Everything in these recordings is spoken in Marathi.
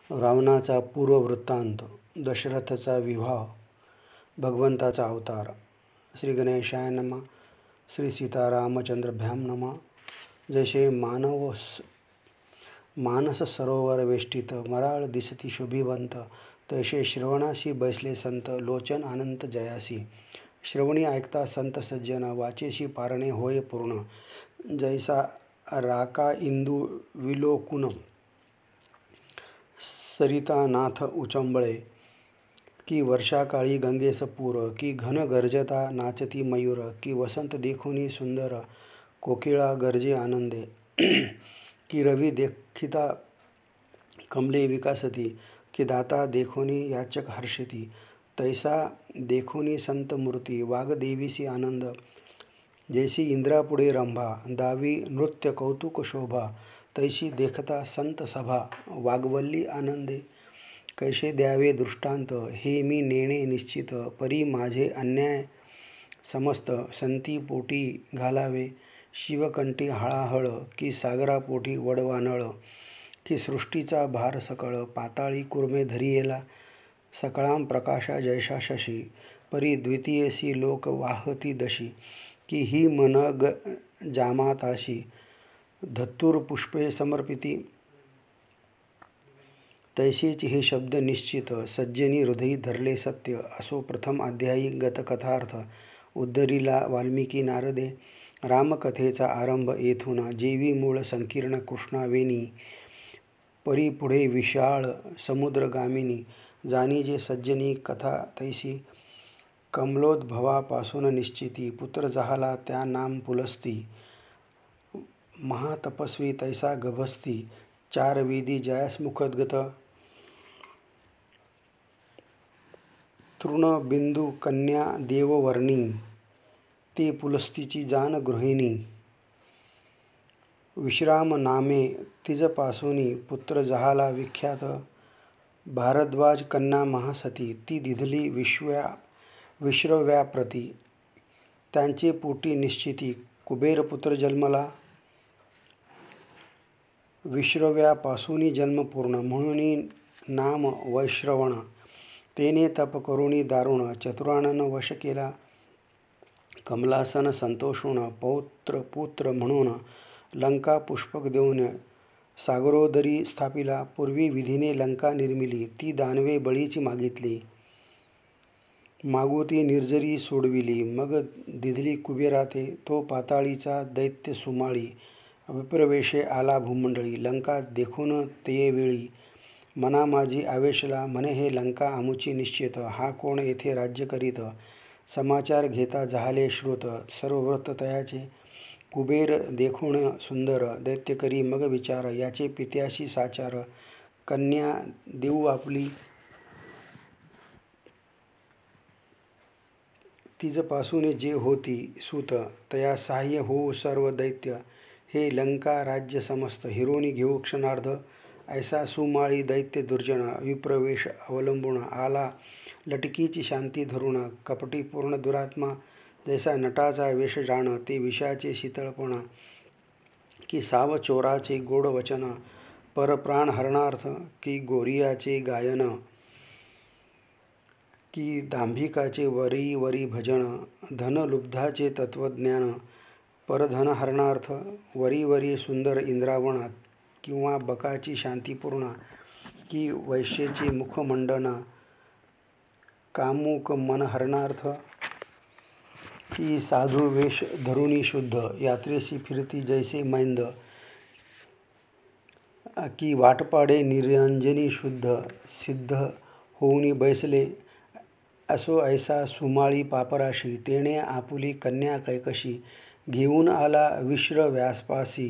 रावणाचा पूर्ववृत्तांत, दशरथाचा विवाह, भगवंताचा अवतार. श्री गणेशाय नमः. श्री सीतारामचंद्रभ्याम नमः. जैसे मानस सरोवर वेष्टित, मराळ दिसती शोभिवंत, तैसे श्रवणासी बैसले संत, लोचन अनंत जयासी. श्रवणी ऐकता संत सज्जन, वाचेशी पारणे होय पूर्ण. जैसा राका इंदू विलोकुन, सरिता नाथ उचंबळे. की वर्षाकाळी गंगेस पूर, की घन गर्जता नाचती मयूर. की वसंत देखुनी सुंदर, कोकिळा गर्जे आनंदे. की रवी देखिता कमले विकासती, की दाता देखुनी याचक हर्षती. तैसा देखुनी संत मूर्ती, वाग्देवीसी आनंद. जैसी इंद्रापुढे रंभा, दावी नृत्य कौतुक शोभा. तैसी देखता संत सभा, वाग्वल्ली आनंदे. कैसे द्यावे दृष्टांत, हे मी नेणे निश्चित. परी माझे अन्याय समस्त, संती पोटी घालावे. शिवकंठी हळाहळ, की सागरापोटी वडवानळ. की सृष्टीचा भार सकळ, पाताळी कुर्मे धरियेला. सकळां प्रकाशा जैसा शशी, परी द्वितीयसी लोक वाहती दशी. की ही मनग जामाताशी, धतूर पुष्पे समर्पिती. तैसेच हे शब्द निश्चित, सज्जनी हृदयी धरले सत्य. असो प्रथम अध्यायी गतकथार्थ, उद्धरिला वाल्मिकी नारदे. रामकथेचा आरंभ येथून, जेवी मूळ संकीर्ण कृष्णावेणी. परी पुढे विशाळ समुद्रगामिनी, जाणी जे सज्जनी कथा तैसी. कमलोद्भवापासून निश्चिती, पुत्र झाला त्या नाम पुलस्ती. महातपस्वी तैसा गभस्ती, चार वेदी जयास मुखोद्गत. तृणबिंदू कन्या देववर्णी, ते पुलस्तीची जान गृहिणी. विश्राम नामे तिजपासूनी, पुत्र जहाला विख्यात. भारद्वाज कन्या महासती, ती दिधली विश्रव्याप्रती. त्यांचे पोटी निश्चिती, कुबेरपुत्र जन्मला. विश्रव्यापासूनी जन्म पूर्ण, म्हणून नाम वैश्रवण. तेने तप करुणी दारुण, चतुरानन वश केला. कमलासन संतोषून, पौत्र पुत्र म्हणून. लंका पुष्पक देऊन, सागरोदरी स्थापिला. पूर्वी विधीने लंका निर्मिली, ती दानवे बळीची मागितली. मागुती निर्जरी सोडविली, मग दिधली कुबेराते. तो पाताळीचा दैत्य सुमाळी, विप्रवेशे आला भूमंडळी. लंका देखून ते वेळी, मना माझी आवेशला. म्हणे हे लंका आमुची निश्चित, हा कोण येथे राज्य करीत. समाचार घेता झाले श्रुत, सर्व व्रत तयाचे. कुबेर देखून सुंदर, दैत्य करी मग विचार. याचे पित्याशी साचार, कन्या देऊ आपली. तिजपासून जे होती सूत, तया सहाय्य होऊ सर्व दैत्य. हे लंका राज्य समस्त, हिरोनी घेऊ क्षणार्ध. ऐसा सुमाळी दैत्य दुर्जन, विप्रवेश अवलंबून. आला लटकीची शांती धरून, कपटी पूर्ण दुरात्मा. जैसा नटाचा वेश जाण, ते विषाचे शीतळपण. की साव चोराचे गोड वचन, परप्राण हरणार्थ. की गोरियाचे गायन, की दांभिकाचे वरी वरी भजन. धनलुब्धाचे तत्वज्ञान, परधन हरणार्थ. वरी वरी सुंदर इंद्रावण, किंवा बकाची शांतीपूर्ण. की वैश्येचे मुखमंडन, कामुक मन हरणार्थ. की साधू वेश धरुणी शुद्ध, यात्रेसी फिरती जैसे मैंद. की वाटपाडे निरंजनी शुद्ध, सिद्ध होऊनी बैसले. असो ऐसा सुमाळी पापराशी, तेणे आपुली कन्या कैकशी. घेऊन आला विश्र व्यासपासी,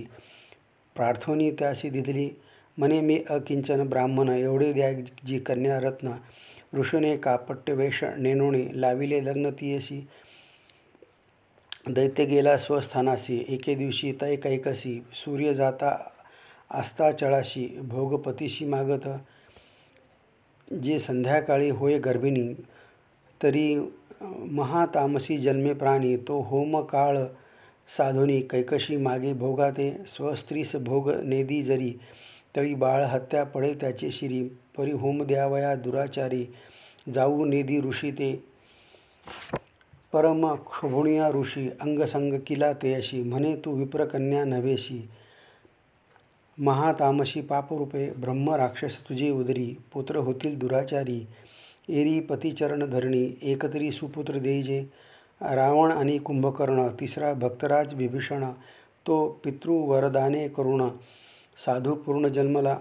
प्रार्थोनी त्यासी दिधली. म्हणे मी अकिंचन ब्राह्मण, एवढे द्या जी कन्या रत्न. ऋषीने कापट्यवेश नेणुणे, लाविले लग्न तियेसी. दैत्य गेला स्वस्थानासी, एके दिवशी तै कैकसी. सूर्य जाता अस्ताचळाशी, भोगपतीशी मागत. जे संध्याकाळी होय गर्भिणी, तरी महातामसी जन्मे प्राणी. तो होम काळ साधुनी, कैकशी मागे भोगाते. स्वस्त्रीस भोग नेदी जरी, तळी बाळ हत्या पडे त्याचे शिरी, परी होम द्यावया दुराचारी, जाऊ नेदी ऋषी ते परम क्षोभुनिया ऋषी, अंगसंग किला तेयशी, म्हणे तू विप्रकन्या नव्हेशी, महातामशी पापरूपे, ब्रह्म राक्षस तुझे उदरी, पुत्र होतील दुराचारी, एरी पतिचरण धरणी, एकतरी सुपुत्र देईजे, रावण आणि कुंभकर्ण, तिसरा भक्तराज विभीषण, तो पितृवरदाने करुण, साधू पूर्ण जन्मला,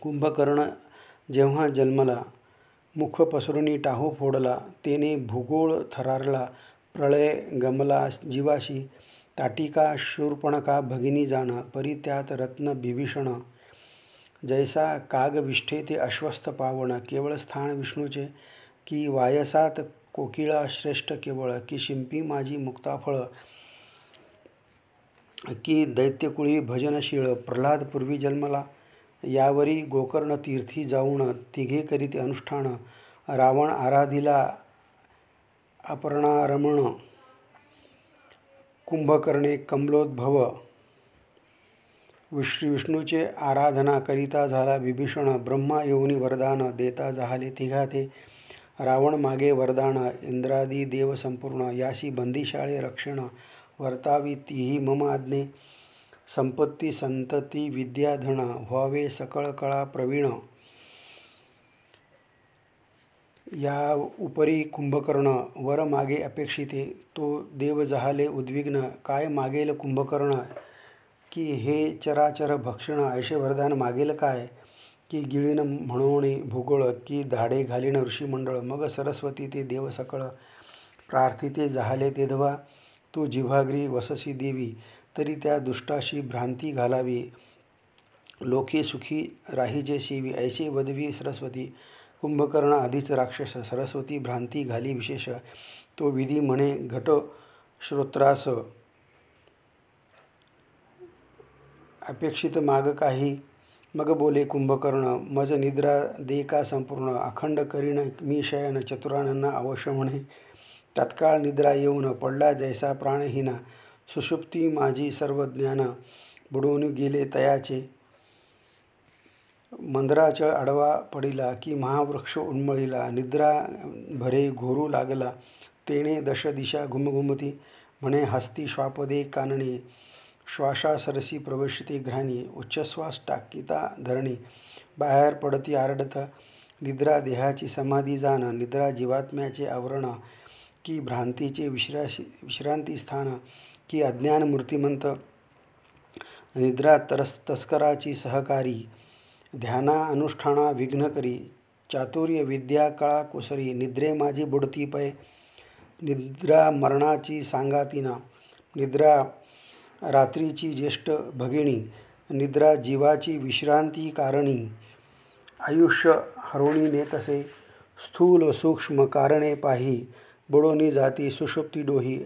कुंभकर्ण जेव्हा जन्मला, मुख पसरुनी टाहो फोडला, तेने भूगोळ थरारला, प्रळय गमला जीवाशी, ताटिका शूर्पणखा भगिनी जाण, परी त्यात रत्न बिभीषण, जैसा काग विष्ठे ते अश्वस्थ पावण, केवळ स्थान विष्णूचे, की वायसात कोकिळा श्रेष्ठ केवळ, की शिंपी माझी मुक्ताफळ, की दैत्यकुळी भजनशीळ, प्रल्हाद पूर्वी जन्मला, यावरी गोकर्ण तीर्थी जाऊन, तिघे करीते अनुष्ठान, रावण आराधिला अपर्णारमण, कुंभकर्णे कमलोद्भव, श्री विष्णूचे आराधना करिता झाला विभीषण, ब्रह्मा येऊनी वरदान, देता झाले तिघाते, रावण मागे वरदान, इंद्रादी देव संपूर्ण, याशी बंदीशाळे रक्षण, वर्तावी तीही मम आज्ञे, संपत्ती संतती विद्याधन, व्हावे सकळ कळा प्रवीण, या उपरी कुंभकर्ण वर मागे अपेक्षिते, तो देव जहाले उद्विग्न, काय मागेल कुंभकर्ण, की हे चराचर भक्षण, ऐसे वरदान मागेल काय, की गिळीन म्हणोणे भूगोळ, की धाडे घालीन ऋषीमंडळ, मग सरस्वती ते देव सकळ, प्रार्थिते जहाले तेधवा, तू जिव्हाग्री वससी देवी, तरी त्या दुष्टाशी भ्रांती घालावी, लोके सुखी राहीजे सेवी, ऐसे वदवी सरस्वती, कुंभकर्ण आधीच राक्षस, सरस्वती भ्रांती घाली विशेष, तो विधी म्हणे घट श्रोत्रास, अपेक्षित माग काही, मग बोले कुंभकर्ण, मज निद्रा दे का संपूर्ण, अखंड करीन मी शयन, चतुरानंना अवश्य म्हणे, तत्काळ निद्रा येऊन पडला जैसा प्राणहीना, सुषुप्ती माझी सर्व ज्ञान, बुडून गेले तयाचे, मंदराचळ आडवा पडिला, की महावृक्ष उन्मळीला, निद्रा भरे घोरू लागला, तेणे दश दिशा घुमघुमती, म्हणे हस्ती श्वापदे कानणी, श्वासा सरसी प्रवेशिते घ्राणी, उच्चश्वास टाकीता धरणी, बाहेर पडती आरडत, निद्रा देहाची समाधी जाण, निद्रा जीवात्म्याचे आवरण, की भ्रांतीचे विश्रांती स्थान, की अज्ञान मूर्तिमंत, निद्रा तस्कराची सहकारी, ध्याना अनुष्ठाना विघ्न करी, चातुर्य विद्या कळा कुसरी, निद्रे माझी बुडती पै, निद्रा मरणाची सांगातीना, निद्रा रात्रीची ज्येष्ठ भगिनी, निद्रा जीवाची विश्रांती कारणी, आयुष्य हरवणी नेतसे, स्थूल सूक्ष्म कारणे पाही, बुडोनी जाती सुषुप्ती डोही,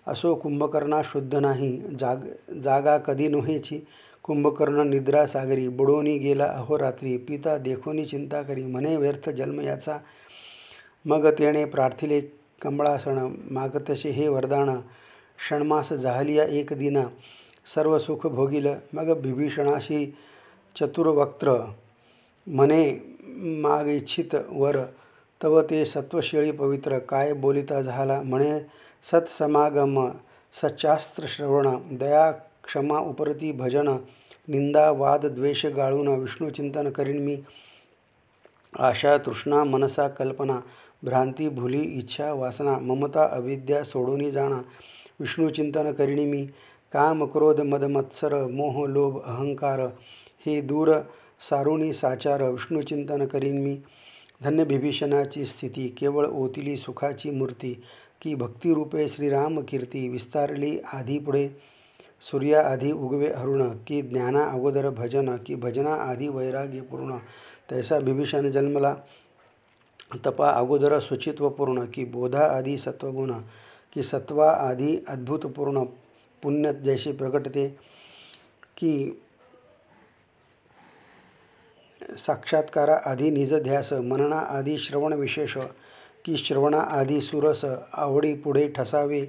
असो कुंभकर्णा शुद्ध नाही, जागा कधी नोहेची, कुंभकर्ण निद्रा सागरी, बुडोनी गेला अहोरात्री, पिता देखोनी चिंता करी, म्हणे व्यर्थ जन्म याचा, मग तेणे प्रार्थिले कमळासण, मागतसे हे वरदान, षण्मास झालिया एक दिना, सर्व सुख भोगिल, मग बिभीषणाशी चतुर्वक्त्र, म्हणे माग इच्छित वर, तव ते सत्वशिळी पवित्र, काय बोलिता झाला, म्हणे सत्समागम सच्चास्त्र श्रवण, दया क्षमा उपरती भजन, निंदा वाद द्वेष गाळून, विष्णुचिंतन करीन मी, आशा तृष्णा मनसा कल्पना, भ्रांती भुली इच्छा वासना, ममता अविद्या सोडूनी जाणा, विष्णुचिंतन करीन मी, काम क्रोध मद मत्सर मोह लोभ अहंकार, हे दूर सारुणी साचार, विष्णुचिंतन करीन मी, धन्य बिभीषणाची स्थिती, केवळ ओतिली सुखाची मूर्ती, की भक्तिरूपे श्रीराम कीर्ती, विस्तारली आधी पुढे, सूर्या आधी उगवे अरुण, की ज्ञाना अगोदर भजन, की भजना आधी वैराग्य पूर्ण, तैसा बिभीषण जन्मला, तपा अगोदर शुचित्व पूर्ण, की बोधा आधी सत्वगुण, की सत्वा आधी अद्भुतपूर्ण, पुण्य जैसे प्रगटते, की साक्षात्कारा आधी निज ध्यास, मनना आधी श्रवण विशेष, की श्रवणा आधी सुरस, आवडी पुढे ठसावे,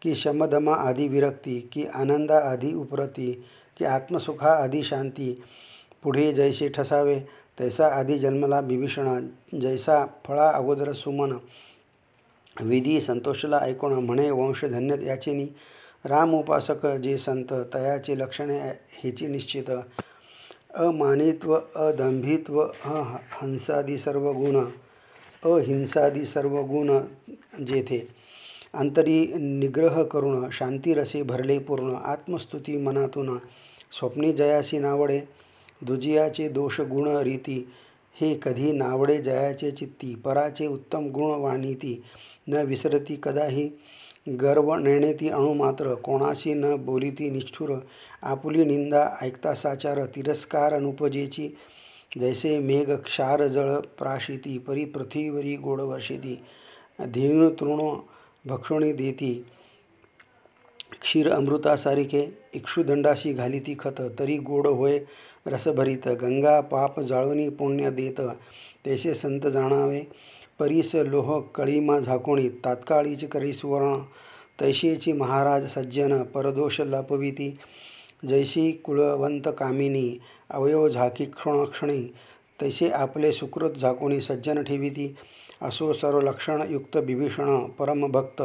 की शमदमा आधी विरक्ती, की आनंदा आधी उपरती, की आत्मसुखा आधी शांती, पुढे जैसे ठसावे तैसा आधी जन्मला बिभीषण, जैसा फळा अगोदर सुमन, विधी संतोषला ऐकोण, म्हणे वंश धन्य याचेनी, राम उपासक जे संत, तयाचे लक्षणे हेची निश्चित, अमानित्व अदंभित्व अहिंसादी सर्व गुण जेथे, अंतरी निग्रह करुण, शांतिरसे भरले पूर्ण, आत्मस्तुती मनातून, स्वप्नी जयासी नावडे, दुजियाचे दोष गुण रीती, हे कधी नावडे जयाचे चित्ती, पराचे उत्तम गुण वाणीती, न विसरती कदाही, गर्व नेणेती अणुमात्र, कोणाशी न बोलिती निष्ठुर, आपुली निंदा ऐकता साचार, तिरस्कार अनुपजेची, जैसे मेघ क्षार जळ प्राशिती, परी पृथ्वीवरी गोड वर्षिती, धेनु तृण भक्षणी देती, क्षीर अमृतासारिखे, इक्षुदंडाशी घालिती खत, तरी गोड होय रसभरित, गंगा पाप जाळूनी पुण्य देत, तैसे संत जाणावे, परीस लोह कळीमा झाकोणी, तात्काळीच करी सुवर्ण, तैसेची महाराज सज्जन परदोष लपविती, जैसी कुळवंत कामिनी, अवयव झाकी क्षणी, तैसे आपले सुकृत झाकोणी सज्जन ठेविती, असो सर्व लक्षण युक्त बिभीषण परमभक्त,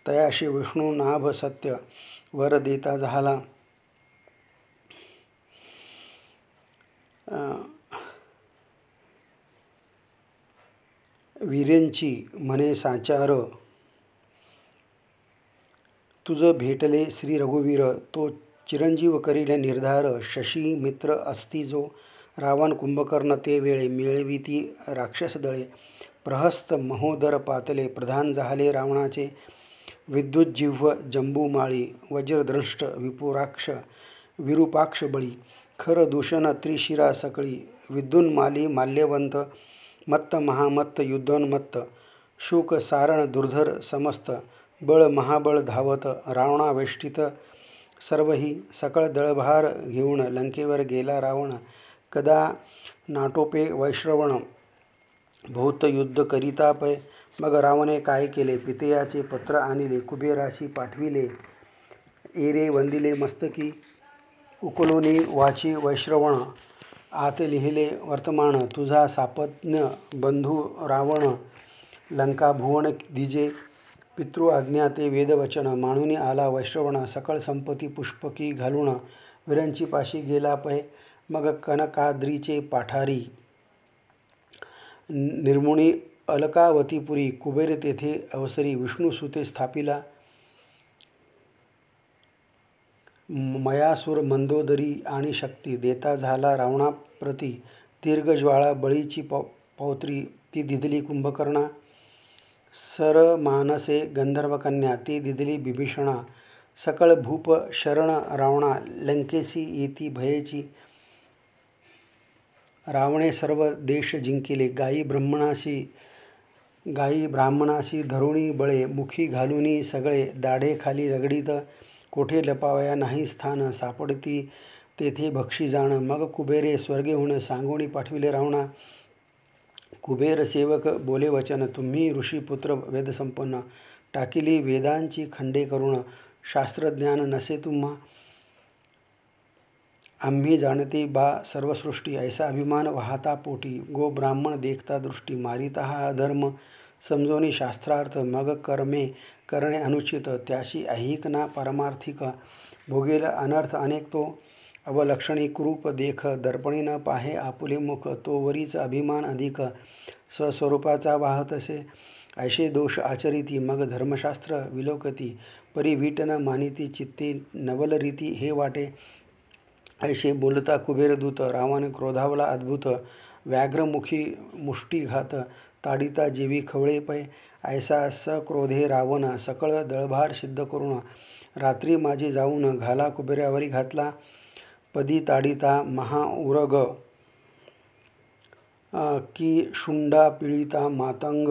तयाशी विष्णू नाभ सत्य, वर देता झाला, वीरेंची म्हणे साचार, तुझ भेटले श्री रघुवीर, तो चिरंजीव करील निर्धार, शशी मित्र असती जो, रावण कुंभकर्ण ते वेळे, मिळविती राक्षस दळे, प्रहस्त महोदर पातले, प्रधान झाले रावणाचे, विद्युज्जिह्व जंबूमाळी, वज्रदंष्ट विरूपाक्ष बळी, खर दूषण त्रिशिरा सकळी, विद्युन्माली माल्यवंत, मत्त महामत्त युद्धोन्मत्त, शुक सारण दुर्धर समस्त, बळ महाबळ धावत, रावणावेष्टित सर्वही, सकळ दळभार घेऊन लंकेवर गेला रावण, कदा नाटोपे वैश्रवण, बहुत युद्ध करिता पै, मग रावणे काय केले, पितयाचे पत्र आणले, कुबेराशी पाठविले, एरे वंदिले मस्तकी, उकलोनी वाची वैश्रवण, आत लिहिले वर्तमान, तुझा सापत्न्य बंधू रावण, लंका भुवन दिजे, पितृ आज्ञा ते वेदवचन, मानुनी आला वैश्रवण, सकळ संपत्ती पुष्पकी घालून, वीरांची पाशी गेला पै, मग कनकाद्रीचे पाठारी, निर्मुनी अलकावतीपुरी, कुबेर तेथे अवसरी, विष्णुसुते स्थापिला, मयासुर मंदोदरी आणि शक्ती, देता झाला रावणाप्रती, दीर्घ ज्वाळा बळीची पौत्री, ती दिधली कुंभकर्णा, सरमानसे गंधर्वकन्या, ती दिधली बिभीषणा, सकळ भूप शरण रावणा, लंकेसी येती भयेची, रावणे सर्व देश जिंकिले, गायी ब्राह्मणाशी धरुणी बळे, मुखी घालुनी सगळे, दाढे खाली रगडीत, कोठे लपावया नाही स्थान, सापडती तेथे भक्षी जाण, मग कुबेरे स्वर्गेहून सांगोनी पाठविले रावणा, कुबेर सेवक बोले वचन, तुम्ही ऋषीपुत्र वेदसंपन्न, टाकिली वेदांची खंडे करुण, शास्त्रज्ञान नसे तुम्हा, आम्ही जाणते बा सर्वसृष्टी, ऐसा अभिमान वाहता पोटी, गो ब्राह्मण देखता दृष्टी, मारिता हा अधर्म समजोनी शास्त्रार्थ, मग कर्मे करणे अनुचित, त्याशी ऐहिक ना पारमार्थिक, भोगेल अनर्थ अनेक तो, अवलक्षणी कुरूप देख, दर्पणी न पाहे आपुले मुख, तो वरीच अभिमान अधिक, स्वस्वरूपाचा वाहतसे, ऐसे दोष आचरिती, मग धर्मशास्त्र विलोकती, परी वीट न मानिती, चित्ते नवल रीती हे वाटे, ऐसे बोलता कुबेरदूत, रावण क्रोधावला अद्भुत, व्याघ्रमुखी मुष्टीघात, ताडिता जेवी खवळे पै, ऐसा सक्रोधे रावण, सकळ दळभार सिद्ध करून, रात्री माझे जाऊन घाला कुबेरावरी घातला, पदी ताडिता महाउरग, की शुंडा पिळिता मातंग,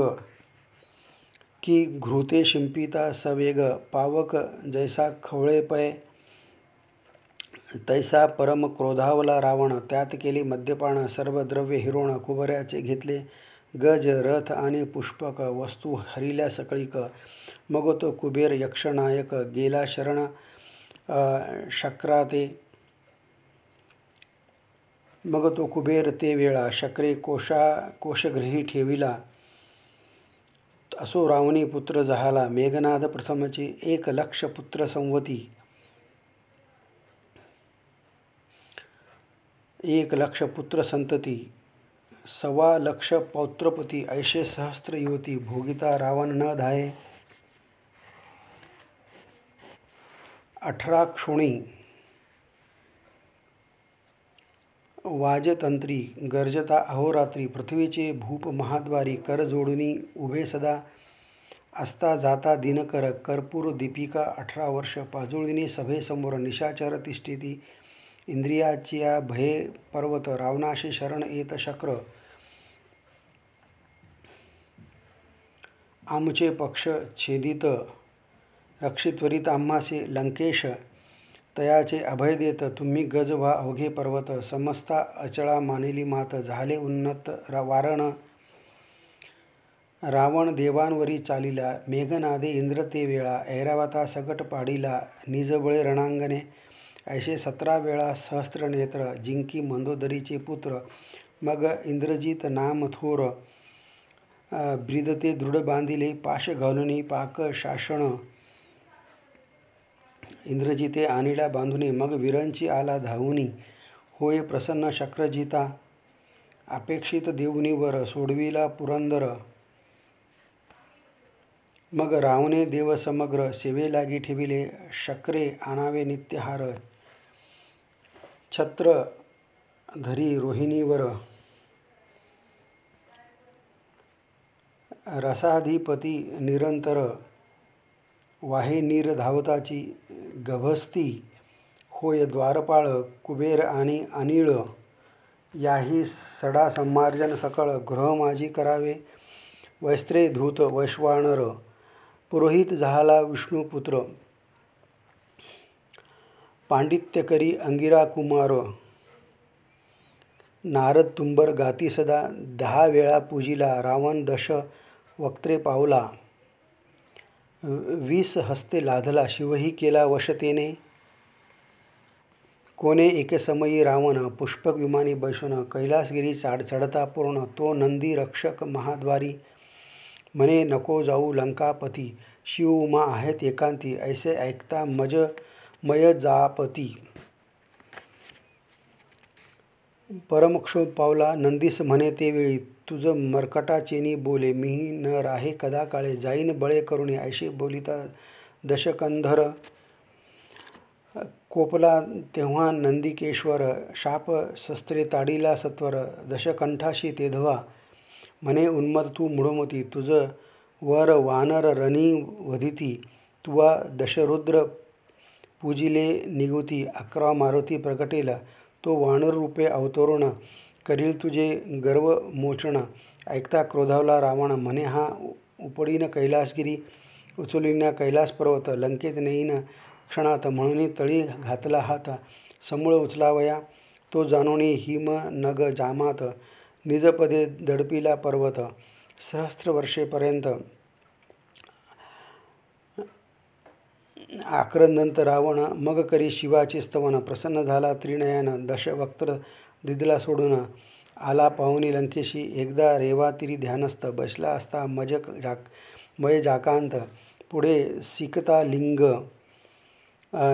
की घृते शिंपिता सवेग, पावक जैसा खवळे पै, तैसा परम क्रोधावला रावण, त्यात केली मद्यपान, सर्व द्रव्य हिरोण, कुबेराचे घेतले गज रथ आणि पुष्पक, वस्तू हरिल्या सकळीक, मग तो कुबेर यक्षनायक, गेला शरण शक्राते, मग तो कुबेर ते वेळा शक्रे कोशगृही ठेविला. असो रावणी पुत्र जहाला मेघनाद प्रथमचे 1,00,000 पुत्र संवती. 1,00,000 पुत्र संतती 1,25,000 पौत्रपती ऐशे सहस्त्र युवती भोगिता रावण न धाये. 18 क्षोणी वाजतंत्री गर्जता अहोरात्री पृथ्वीचे भूप महाद्वारी कर जोडुनी उभे सदा असता जाता दिनकर कर्पूर दीपिका 18 वर्ष पाजुळिनी सभेसमोर निशाचर तिष्ठिती इंद्रियाच्या भये पर्वत रावणाशी शरण येत शक्र आमचे पक्ष छेदित रक्षित्वरित आम्हासे लंकेश तयाचे अभय देत तुम्ही गज व्हा अवघे पर्वत समस्ता अचळा मानेली मात झाले उन्नत वारण रावण देवांवरी चालिला मेघनादे इंद्र ते वेळा ऐरावता सकट पाडिला निजबळे रणांगणे ऐसे 17 वेळा सहस्त्रनेत्र जिंकी मंदोदरीचे पुत्र मग इंद्रजित नाम थोर ब्रीदते दृढ बांधिले पाश घालुनी पाक शासन इंद्रजिते आणिला बांधुने मग विरंची आला धावुनी होय प्रसन्न शक्रजिता अपेक्षित देवुनीवर सोडविला पुरंदर मग रावणे देव समग्र सेवे लागी ठेविले शक्रे आणावे नित्यहार छत्र धरी रोहिणीवर रसाधिपती निरंतर वाहे नीर धावताची गभस्ती होय द्वारपाळ कुबेर आणि अनिळ याही सडा सम्मार्जन सकळ गृह माझी करावे वस्त्रे धृत वैश्वानर पुरोहित झाला विष्णुपुत्र पांडित्य करी अंगिरा कुमार नारद तुंबर गाती सदा 10 वेळा पूजिला रावण दश वक्त्रे पावला 20 हस्ते लाधला शिवही केला वशतेने कोणे एके समयी रावण पुष्पक विमानी बैसून कैलासगिरी चढता पूर्ण तो नंदी रक्षक महाद्वारी म्हणे नको जाऊ लंकापती शिव उमा आहेत एकांती ऐसे ऐकता मय जापती परमक्षोभ पावला नंदीस म्हणे ते वेळी तुझ मर्कटाचेनी बोले मी न राहे कदा काळे जाईन बळे करुणे ऐशी बोलिता दशकंधर कोपला तेव्हा नंदिकेश्वर शाप शस्त्रे ताडिला सत्वर दशकंठाशी तेधवा म्हणे उन्मत तू मूढमती तुझ वर वानर रणी वधिती तुवा दशरुद्र पूजिले निगुती 11 मारुती प्रगटेला तो वानर रूपे अवतरुण करील तुझे गर्व मोचन ऐकता क्रोधावला रावण म्हणे हा उपडीन कैलासगिरी उचलिना कैलास पर्वत लंकेत नेईन क्षणात म्हणून तळी घातला हात समूळ उचलावया तो जाणोनी हिम नग जामात निजपदे दडपिला पर्वत सहस्त्र वर्षेपर्यंत आक्रंदंत रावण मग करी शिवाचे स्तवन प्रसन्न झाला त्रिनयन दशवक्त्र दिदला सोडून आला पाहुणी लंकेशी एकदा रेवातिरी ध्यानस्थ बसला असता मय जाकांत पुढे सिकता लिंग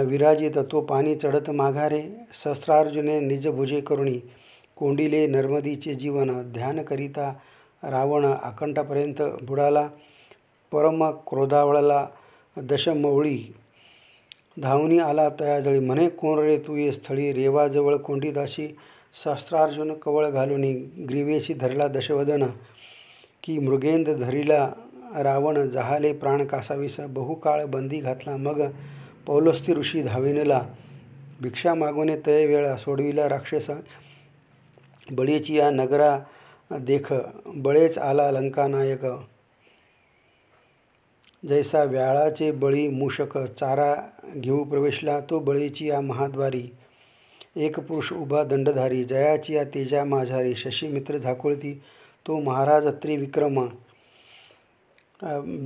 विराजित तो पाणी चढत माघारे सहस्रार्जुने निजभुजे करुणी कोंडिले नर्मदीचे जीवन ध्यान करिता रावण आकंठापर्यंत बुडाला परम क्रोधावळला दशमौळी धावणी आला तयाजळी म्हणे कोण रे तू ये स्थळी रेवाजवळ कोंडिताशी सहस्रार्जुन कवळ घालुनी ग्रीवेशी धरला दशवदन की मृगेंद्र धरिला रावण जहाले प्राण कासावीस बहुकाळ बंदी घातला मग पौलस्ती ऋषी धाविनला भिक्षा मागवणे तय वेळा सोडविला राक्षस बळीची या नगरा देख बळेच आला लंकानायक जैसा व्याळाचे बळी मूषक चारा घेऊ प्रवेशला तो बळीची या महाद्वारी एक पुरुष उभा दंडधारी जयाची या तेजा माझारी शशीमित्र झाकुळती तो महाराज त्रिविक्रम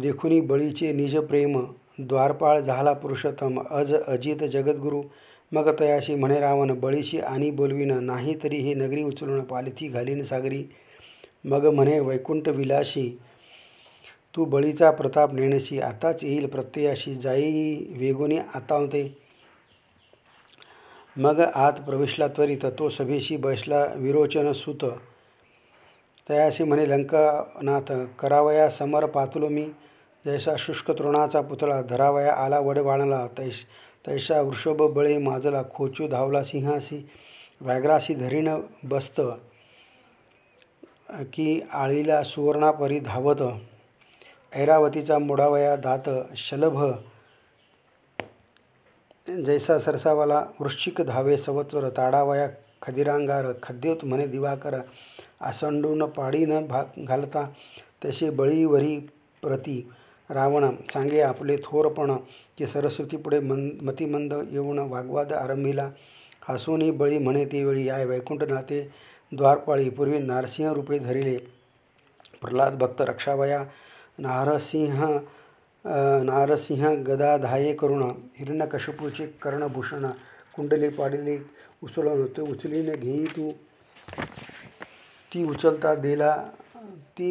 देखुनी बळीचे निज प्रेम द्वारपाळ झाला पुरुषोत्तम अजित जगद्गुरु मग तयाशी म्हणे रावण, बळीशी आणि बोलवीन, नाही तरी हे नगरी उचलून पालथी घालीन सागरी. मग म्हणे वैकुंठ विलासी, तू बळीचा प्रताप नेणसी, आताच येईल प्रत्ययाशी, जाई वेगुनी आतावते. मग आत प्रवेशला त्वरित, तो सभेशी बैसला विरोचन सुत. तयाशी म्हणे लंकानाथ, करावया समर पातलो मी, जैसा शुष्क तृणाचा पुतळा, धरावया आला वडवाणला, तैसा वृषभ बळे माजला, खोचू धावला सिंहासी, व्याघ्रासी धरीन बसत, की आळीला सुवर्णापरी धावत, ऐरावतीचा मोडावया दात, शलभ जैसा सरसावाला वृश्चिक धावे संवत्सर, ताडावया खदिरांगार, खद्योत म्हणे दिवाकर, आसंडून पाडी न घालता, तसे बळीवरी प्रती रावण, सांगे आपले थोरपण, की सरस्वती पुढे मतिमंद येऊन वाग्वाद आरंभिला. हसूनी बळी म्हणे तेवेळी, याय वैकुंठनाथे द्वारपाळी, पूर्वी नारसिंह रूपे धरिले, प्रल्हाद भक्त रक्षावया, नारसिंह गदा धाये करुण, हिरण्यकशिपूचे कर्णभूषण, कुंडले पाडिले उसळून, ते उचलीने घेई तू, ती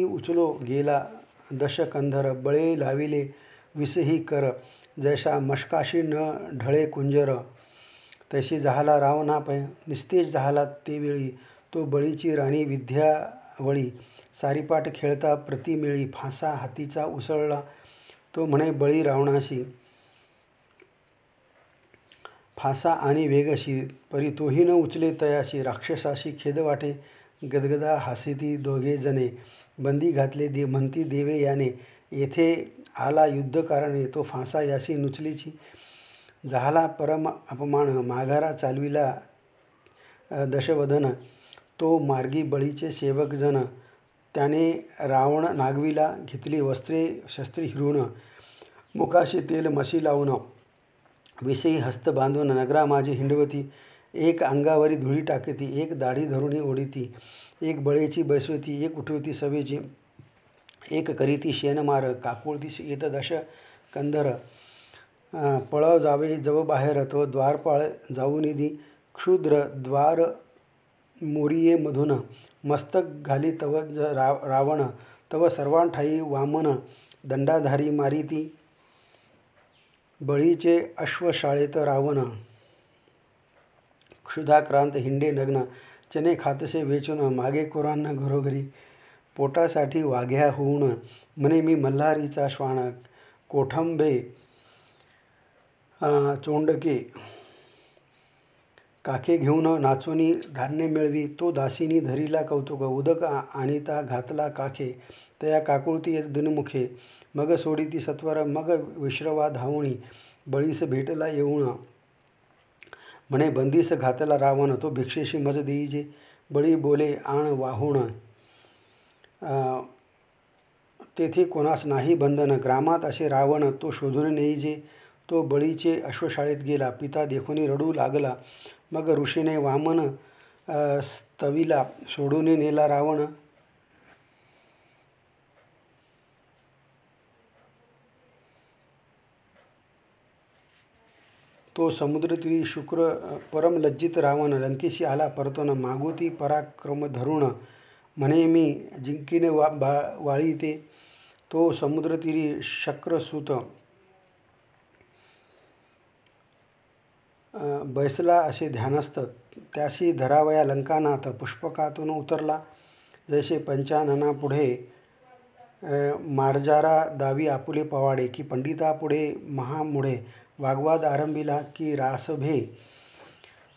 उचलो गेला दशकंधर, बळे लाविले विसही कर, जैसा मशकाशी न ढळे कुंजर, तैशी झाला रावणापै निस्तेज झाला तेवेळी, तो बळीची राणी विद्यावळी, सारीपाट खेळता प्रतिमेळी, फासा हातीचा उसळला, तो म्हणे बळी रावणाशी, फासा आणि वेगशी, परी तोही न उचले तयाशी, राक्षसाशी खेद वाटे, गदगदा हासिती दोघे जणे, बंदी घातले म्हणती देवे याने, येथे आला युद्ध कारणे, तो फासा यासी नुचलीची, झाला परम अपमान, माघारा चालविला दशवदन, तो मार्गी बळीचे सेवक जन, त्याने रावण नागविला, घेतली वस्त्रे शस्त्री हिरून, मुखाशी तेल मशी लावून, विषयी हस्त बांधून, नगरा माझी हिंडवती, एक अंगावरी धुळी टाकती, एक दाढी धरुणी ओढीती, एक बळेची बैसवती, एक उठवती सवेची, एक करीती शेनमार, काकुळतीस येत दश कंधर, पळव जावे जव बाहेर, तो द्वारपाळ जाऊ निधी, क्षुद्र द्वार मोरिये मधून, मस्तक घाली तव रावण, तव सर्वांठाई वामन, दंडाधारी मारिती, बळीचे अश्वशाळेत रावण, क्षुधाक्रांत हिंडे नग्न, चने खातसे वेचून, मागे कोरांना घरोघरी, पोटासाठी वाघ्या होऊन, म्हणे मी मल्हारीचा श्वान, कोठंबे चोंडके काखे घेऊन नाचोनी धान्य मिळवी, तो दासीनी धरीला कौतुक, उदक आणिता घातला काखे, तया काकुळती येत दिनमुखे, मग सोडीती सत्वर, मग विश्रवा धावणी, बळीस भेटला येऊन, म्हणे बंदीस घातला रावण, तो भिक्षेशी मज देईजे, बळी बोले आण वाहून, तेथे कोणास नाही बंधन, ग्रामात असे रावण तो शोधून नेईजे, तो बळीचे अश्वशाळेत गेला, पिता देखुनी रडू लागला, मग ऋषीने वामन स्तविला, सोडून नेला रावण, तो समुद्रतीरी शुक्र परम लज्जित रावण, लंकेशी आला परतून, मागुती पराक्रम धरुण, म्हणे मी जिंकीन वाळी ते, तो समुद्रतीरी शक्रसूत बैसला असे ध्यानस्थ, त्याशी धरावया लंकानाथ, पुष्पकातून उतरला, जैसे पंचानना पुढे मार्जारा दावी आपुले पवाडे, की पंडिता पुढे महामुढे, वाग्वाद आरंभिला, की रासभे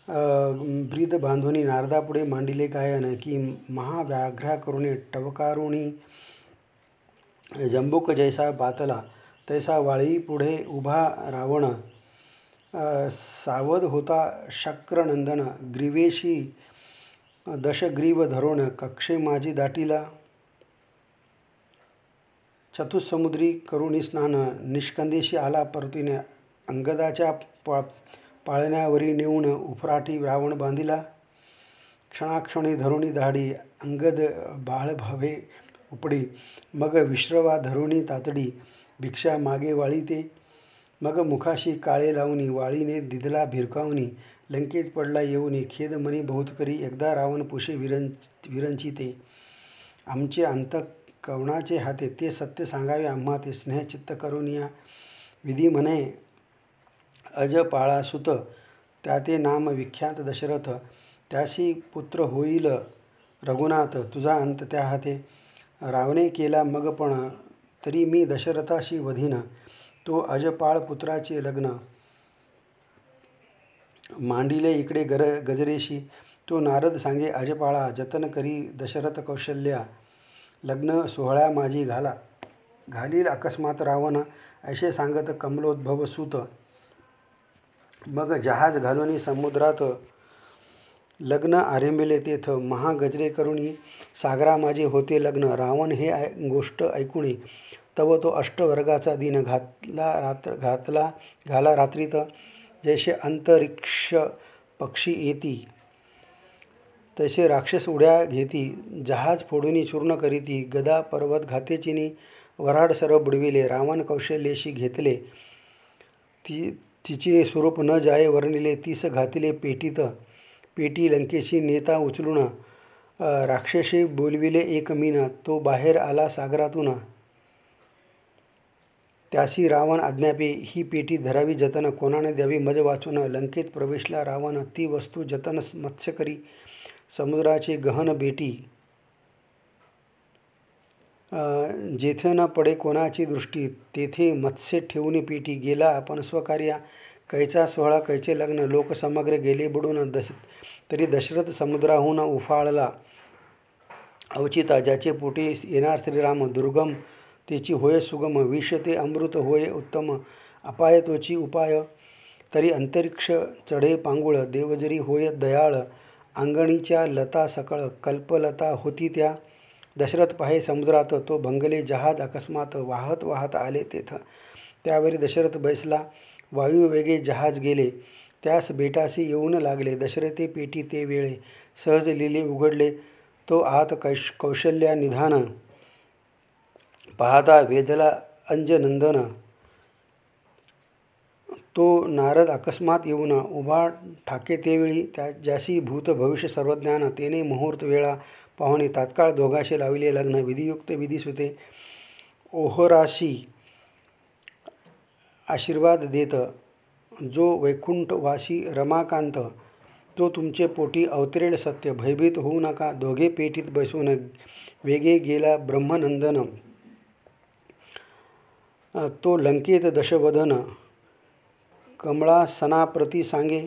ब्रीद बांधुनी, नारदापुढे मांडिले गायन, की महाव्याघ्रा करुणे टवकारुणी, जंबूक जैसा बातला, तैसा वाळी पुढे उभा रावण, सावध होता शक्रनंदन, ग्रीवेशी दशग्रीव धरोण, कक्षे माझी दाटीला, चतुसमुद्री करुणी स्नान, निष्कंदेशी आला परतीने, अंगदाच्या पाळण्यावरी नेऊन, उफराटी रावण बांधिला, क्षणाक्षणी धरुणी दाढी, अंगद बाळ भावे उपडी, मग विश्रवा धरुणी तातडी, भिक्षा मागे वाळी ते, मग मुखाशी काळे लावणी, वाळीने दिदला भिरकावणी, लंकेत पडला येऊनी, खेद मनी बहुत करी, एकदा रावण पुषे विरंचिते. आमचे अंत कवणाचे हाते, ते सत्य सांगावे आम्हा ते, स्नेह चित्त करून या विधी म्हणे अजपाळासुत. त्याते नाम विख्यात दशरथ, त्याशी पुत्र होईल रघुनाथ, तुझा अंत त्या हाते. रावणे केला मग पण, तरी मी दशरथाशी वधीन, तो अजपाळ पुत्राचे लग्न. मांडिले इकडे गजरेशी, तो नारद सांगे अजपाळा, जतन करी दशरथ कौशल्या. लग्न सोहळ्या माझी घालील अकस्मात रावण, ऐसे सांगत कमलोद्भव सूत. मग जहाज घालून समुद्रात, लग्न आरंभिले तेथ. महागजरे करुणी, सागरा माझे होते लग्न. रावण हे गोष्ट ऐकुणी, तव तो अष्टवर्गाचा दिन. घाला रात्रीत, जैसे अंतरिक्ष पक्षी येती, तैसे राक्षस उड्या घेती. जहाज फोडूनी चूर्ण करीती, गदा पर्वत घातेचिनी, वऱ्हाड सर्व बुडविले. रावण कौशल्येशी घेतले, तिचे स्वरूप न जाये वर्णिले. तीस घातिले पेटीत, पेटी लंकेशी नेता उचलून. राक्षसे बोलविले एक मीन, तो बाहेर आला सागरातून. त्यासी रावण आज्ञापे, ही पेटी धरावी जतन, कोणाने द्यावी मज वाचून. लंकेत प्रवेशला रावण, ती वस्तू जतन मत्स्य करी. समुद्राचे गहन बेटी, जेथे न पडे कोणाची दृष्टी, तेथे मत्स्य ठेवून पेटी. गेला आपण स्वकार्या, कैचा सोहळा कैचे लग्न. लोक समग्र गेले बुडून, तरी दशरथ समुद्राहून उफाळला अवचिता. ज्याचे पोटी येणार श्रीराम, दुर्गम तेची होय सुगम. विष ते अमृत होय उत्तम, अपाय तोची उपाय. तरी अंतरिक्ष चढे पांगुळ, देवजरी होय दयाळ. अंगणीच्या लता सकळ, कल्पलता होती त्या. दशरथ पाहे समुद्रात, तो भंगले जहाज अकस्मात. वाहत वाहत आले तेथ, त्यावेळी दशरथ बैसला. वायू वेगे जहाज गेले, त्यास बेटासी येऊन लागले. दशरथे पेटी ते वेळे, सहज लिले उघडले. तो आत कौशल्या निधान, पाहता वेधला अंजनंदन. तो नारद अकस्मात येऊन, उभा ठाके तेवेळी. ज्यासी भूत भविष्य सर्वज्ञान, तेने मुहूर्त वेळा पाहुणे. तात्काळ दोघांशी लावले लग्न, विधियुक्त विधिसुते. ओहराशी आशीर्वाद देत, जो वैकुंठवासी रमाकांत. तो तुमचे पोटी अवतरेल सत्य, भयभीत होऊ नका. दोघे पेटीत बसून, वेगे गेला ब्रह्मनंदन. तो लंकेत दशवदन, कमळासनाप्रती सांगे.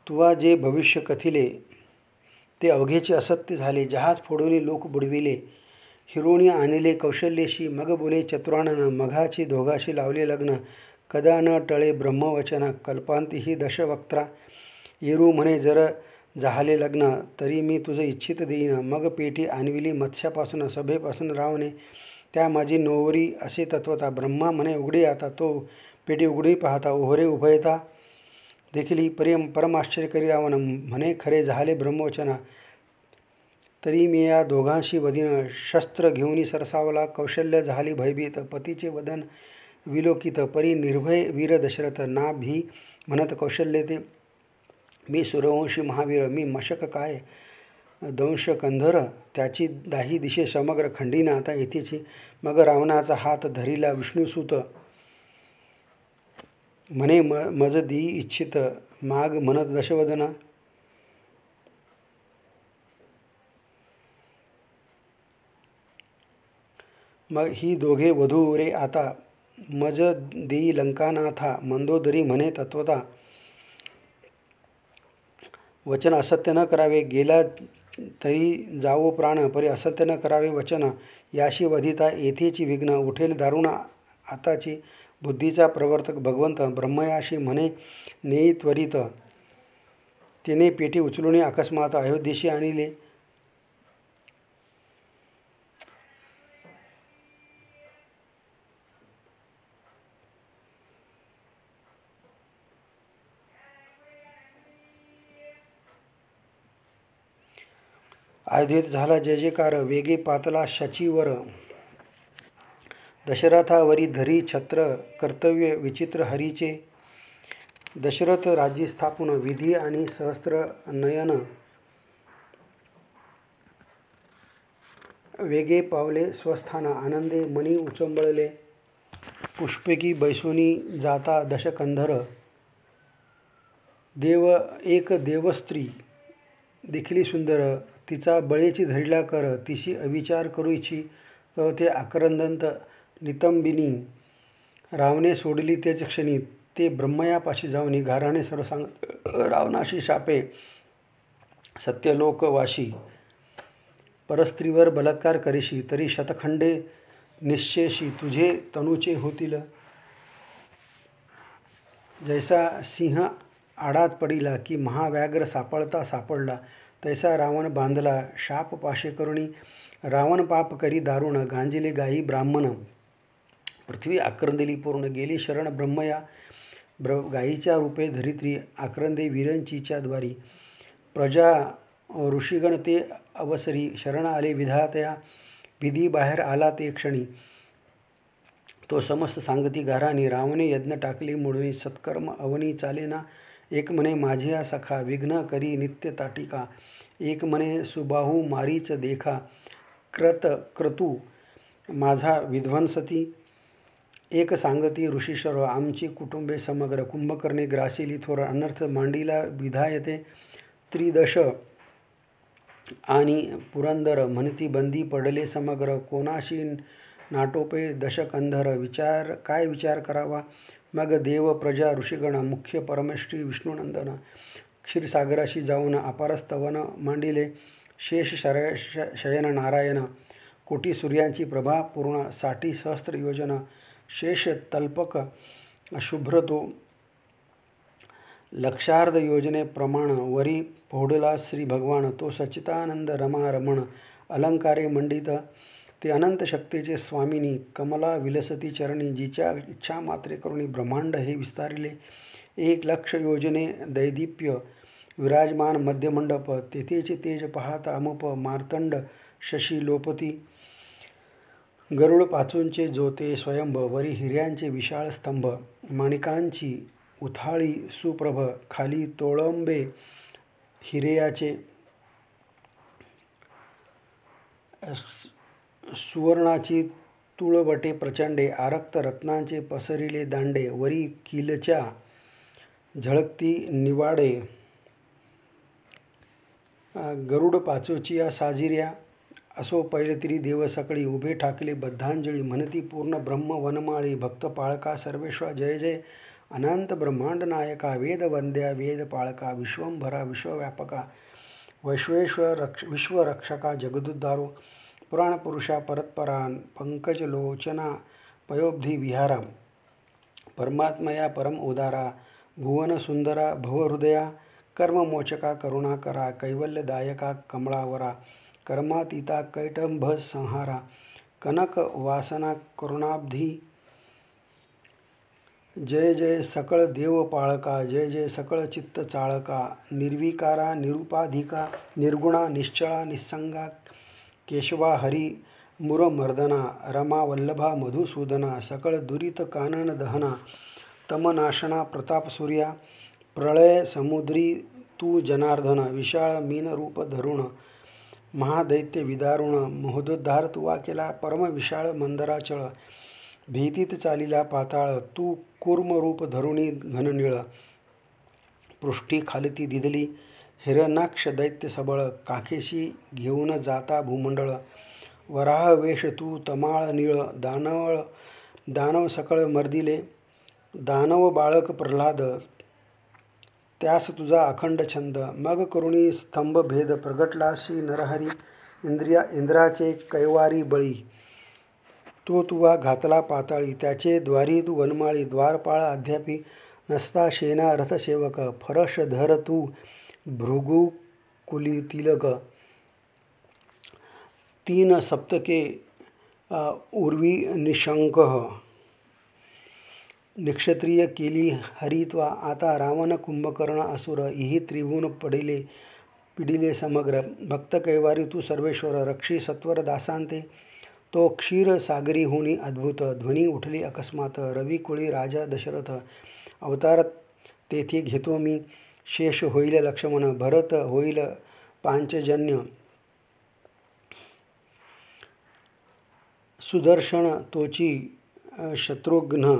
तुवा जे भविष्य कथिले, ते अवघेचे असत्य झाले. जहाज फोडून लोक बुडविले, हिरोणी आणले कौशल्येशी. मग बोले चतुरानन, मघाची दोघाशी लावले लग्न. कदा न टळे ब्रह्मवचन, कल्पांती दशवक्त्रा. येरू म्हणे जर झाले लग्न, तरी मी तुझं इच्छित देईन. मग पेटी आणविली मत्स्यापासून, सभेपासून रावणे. त्या माझी नोवरी असे तत्वता. ब्रह्मा म्हणे उघडे आता, तो पेटी उघडी पाहता. ओहरे उभयता देखील परमाश्चर्य करी रावण. म्हणे खरे झाले ब्रह्मवचना, तरी मी या दोघांशी वधीन. शस्त्र घेऊन सरसावला, कौशल्य झाली भयभीत. पतीचे वदन विलोकित, परी निर्भय वीर दशरथ. ना भी म्हणत कौशल्य ते, मी सूर्यवंशी महावीर. मी मशक काय दंश कंधर, त्याची दाही दिशे समग्र खंडीन आता येथेची. मग रावणाचा हात धरिला विष्णुसूत, म्हणे मज देई इच्छित. माग म्हणत दशवदना, मग ही दोघे वधू रे आता. मज देई लंकानाथा, मंदोदरी म्हणे तत्वता. वचन असत्य न करावे, गेला तरी जावो प्राण. परी असत्य न करावे वचन, याशी वधिता येथेची विघ्न. उठेल दारुण आताची, बुद्धीचा प्रवर्तक भगवंत. ब्रह्मयाशी म्हणे नेई त्वरित, तिने पेटी उचलून अकस्मात अयोध्येशी आणले. अयोध्येत झाला जय जयकार, वेगे पातला शचीवर. दशरथावरी धरी छत्र, कर्तव्य विचित्र हरीचे. दशरथ राज्य स्थापन विधी आणि सहस्त्र नयन वेगे पावले स्वस्थान आनंदे मनी उचंबळले पुष्पकी बैसोनी जाता दशकंधर देव एक देवस्त्री देखिली सुंदर तिचा बळेची धरिला कर तिशी अविचार करू इच्छी तर ते आक्रंदंत नितंबिनी रावणे सोडली तेच क्षणी ते ब्रह्मयापाशी जाऊनी घाराणे सर्व सांग रावणाशी शापे सत्यलोकवाशी परस्त्रीवर बलात्कार करीशी तरी शतखंडे निश्चेशी तुझे तनुचे होतील जैसा सिंह आडात पडिला की महाव्याघ्र सापडता सापडला तैसा रावण बांधला शाप पाशे करुणी रावण पाप करी दारुण गांजिले गायी ब्राह्मण पृथ्वी आक्रंदिली पूर्ण गेली शरण ब्रह्मया गायीच्या रूपे धरित्री आक्रंदे विरंचीच्या द्वारी प्रजा ऋषीगण ते अवसरी शरण आले विधातया विधी बाहेर आला ते क्षणी तो समस्त सांगती घराने रावणे यज्ञ टाकले मोडून सत्कर्म अवनी चालेना एक म्हणे माझिया सखा विघ्न करी नित्य ताटिका एक म्हणे सुबाहू मारीच देखा क्रतू माझा विध्वंसती एक सांगती ऋषी सर्व आमची कुटुंबे समग्र कुंभकर्णे ग्रासिली थोर अनर्थ मांडीला विधायते त्रिदश आणि पुरंदर म्हणती बंदी पडले समग्र कोणाशी नाटोपे दशकंधर काय विचार करावा मग देव प्रजा ऋषीगण मुख्य परमेश्वरी विष्णुनंदन क्षीरसागराशी जाऊन अपारस्तवन मांडिले शेष शयन नारायण कोटी सूर्यांची प्रभा पूर्ण 60 सहस्त्र योजन शेष तल्पक शुभ्र लक्षार्ध योजने प्रमाण वरी पोढला श्री भगवान तो सच्चिदानंद रमा रमण अलंकारे मंडित ते अनंत शक्तीचे स्वामिनी कमला विलसती चरणी जिच्या इच्छा मात्रे करुणी ब्रह्मांड हे विस्तारिले 1,00,000 योजने दैदिप्य विराजमान मध्यमंडप तेथेचे तेज पाहता अमुप मार्तंड शशी लोपती गरुड पाचूंचे जोते स्वयंभ वरी हिऱ्यांचे विशाळ स्तंभ माणिकांची उथाळी सुप्रभ खाली तोळंबे हिरेयाचे सुवर्णाची तुळवटे प्रचंडे आरक्त रत्नांचे पसरिले दांडे वरी किलच्या झळकती निवाडे गरुड पाचोचिया साजिऱ्या असो पैलतिरी देव सकळी उभे ठाकले बद्धांजळी म्हणती पूर्ण ब्रह्म वनमाळी भक्त पाळका सर्वेश्वर जय जय अनंत ब्रह्मांड नायका वेदवंद्या वेद पाळका विश्वंभरा विश्वव्यापका वैश्वेश्वर विश्वरक्षका जगदुद्धारो पुराणपुरुषा परत्परा पंकजलोचना पयोब्धी विहारा परमात्मया परम उदारा भुवनसुंदरा भवहृदया कर्ममोचका करुणाकरा कैवल्यदायका कमळावरा कर्मातीता कैटंभ संहारा कनक वासना करुणाब्धी जय जय सकळ देव पाळका जय जय सकळ चित्त चाळका निर्विकारा निरुपाधिका निर्गुणा निश्चळा निस्संगा केशवा हरी मुरमर्दना रमा वल्लभा मधुसूदना सकळ दुरित कानन दहना तमनाशना प्रताप सूर्या प्रळय समुद्री तू जनार्दन विशाळ मीन रूप धरुण महादैत्य विदारुण महोदोद्धार तुवा केला परम विशाळ मंदराचळ भीतीत चालिला पाताळ तू कूर्मरूप धरुणी घननिळ पृष्ठी खालती दिदली हिरणाक्ष दैत्य सबळ काखेशी घेऊन जाता भूमंडळ वराह वेश तू तमाळ निळ दानव सकळ मर्दिले दानव बाळक प्रल्हाद त्यास तुझा अखंड छंद मग करुणी स्तंभ भेद प्रगटलाशी नरहरी इंद्राचे कैवारी बळी तो तुवा घातला पाताळी त्याचे द्वारी तू वनमाळी द्वारपाळ अद्यापी नसता शेना रथसेवक फरश धर तू भृगु कुली तिलक 3 सप्तके उर्वी निशंक निक्षत्रिय केली हरित्वा आता रावण कुंभकर्ण असुर इही त्रिभुवन पिडिले समग्र भक्त कैवारी तू सर्वेश्वर रक्षी सत्वर दासांते तो क्षीर सागरी होनी अद्भुत ध्वनी उठली अकस्मात रविकुळी राजा दशरथ अवतार तेथे घेतो मी शेष होईल लक्ष्मण, भरत होईल पांचजन्य, सुदर्शन तोची शत्रुघ्न,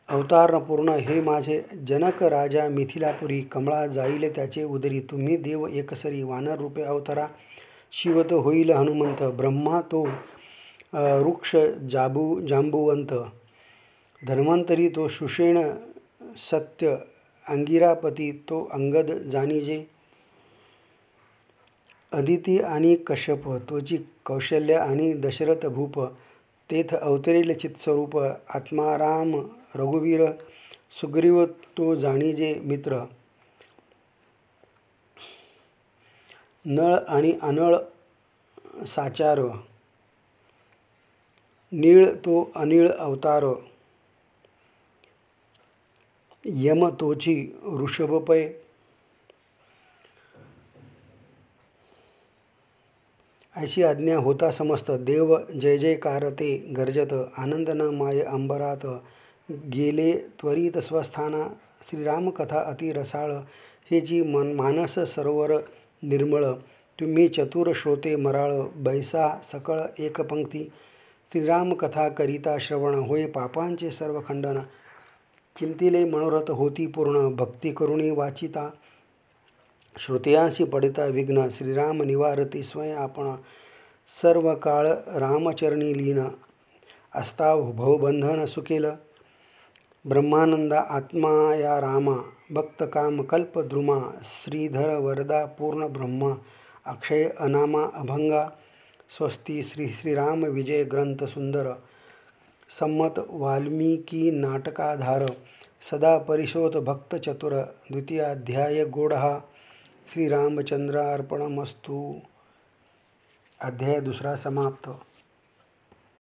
अवतार पूर्ण हे माझे जनक राजा मिथिलापुरी, कमळा जाईल त्याचे उदरी, तुम्ही देव एकसरी, वानर रूपे अवतारा, शिव तो होईल हनुमंत, ब्रह्मा तो वृक्ष जांबुवंत, धन्वंतरी तो सुषेण सत्य, अंगिरापती तो अंगद जाणीजे, अदिती आणि कश्यप तोची कौशल्य आणि दशरथ भूप, तेथ अवतरेल चित्स्वरूप, आत्माराम रघुवीर, सुग्रीव तो जाणीजे मित्र, नळ आणि अनळ साचार, नीळ तो अनिळ अवतार, यम तोची ऋषभपय, अशी आज्ञा होता समस्त, देव जय जयकार ते गर्जत, आनंद न माय अंबरात, गेले त्वरित स्वस्थाना, श्रीरामकथा अति रसाळ, हे जी मानस सरोवर निर्मळ, तुम्ही चतुर श्रोते मराळ, बैसा सकळ एक पंक्ती, श्रीरामकथा करिता श्रवण, होय पापांचे सर्व खंडन, चिंतिले मनोरथ होती पूर्ण, भक्ती करुणी वाचिता, श्रोतयांसी पडिता विघ्न, श्रीराम निवारती स्वयं आपण, सर्व काळ रामचरणी लीन, असता भवबंधन सुकेल, ब्रह्मानंदा आत्मा या रामा, भक्त काम कल्पद्रुमा, श्रीधर वरदा पूर्ण ब्रह्मा, अक्षय अनामा अभंगा, स्वस्ती श्री श्रीराम विजय ग्रंथ सुंदर, सम्मत वाल्मिकी नाटकाधार, सदा परिशोध भक्त चतुर, द्वितीयाध्याय गोडहा, श्रीरामचंद्रार्पणमस्तु. अध्याय दुसरा समाप्त.